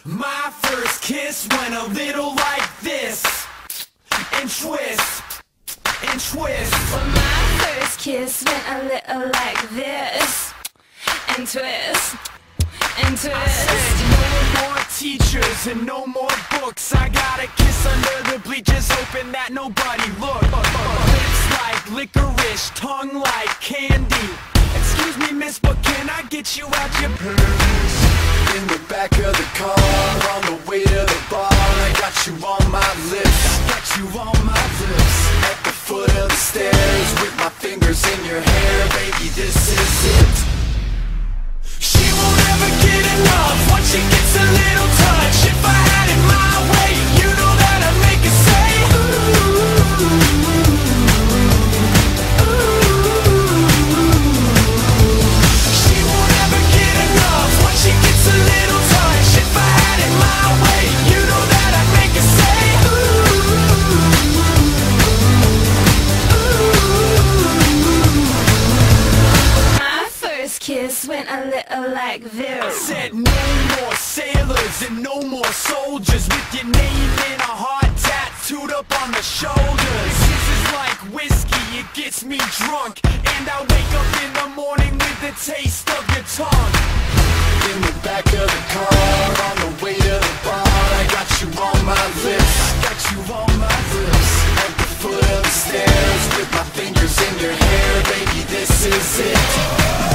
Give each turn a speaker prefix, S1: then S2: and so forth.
S1: My first kiss went a little like this, and twist, and twist.
S2: Well, my first kiss went a little like this, and twist, and twist.
S1: I said no more teachers and no more books. I got a kiss under the bleachers, hoping that nobody looked. Lips like licorice, tongue like candy. Excuse me, miss, but can I get you out your purse?
S3: In the back of the car, on the way to the bar, I got you on my lips,
S1: Got you on my lips.
S3: at the foot of the stairs, with my fingers in your hair, baby, this is it.
S1: She won't ever get enough once she gets a little touch. If I had it my way, you know that I'd make her say ooh, ooh. She won't ever get enough once she gets a little touch. If I had it my way, you know that I'd make her say ooh, ooh.
S2: My first kiss went a little like
S1: I
S2: this.
S1: said no more sailors and no more soldiers with your name in a heart tattooed up on the shoulders. This is like whiskey, it gets me drunk, and I wake up in the morning with the taste of your tongue.
S3: In the back of the car, on the way to the bar, I got you on my lips,
S1: Got you on my lips.
S3: at the foot of the stairs, with my fingers in your hair, baby, this is it.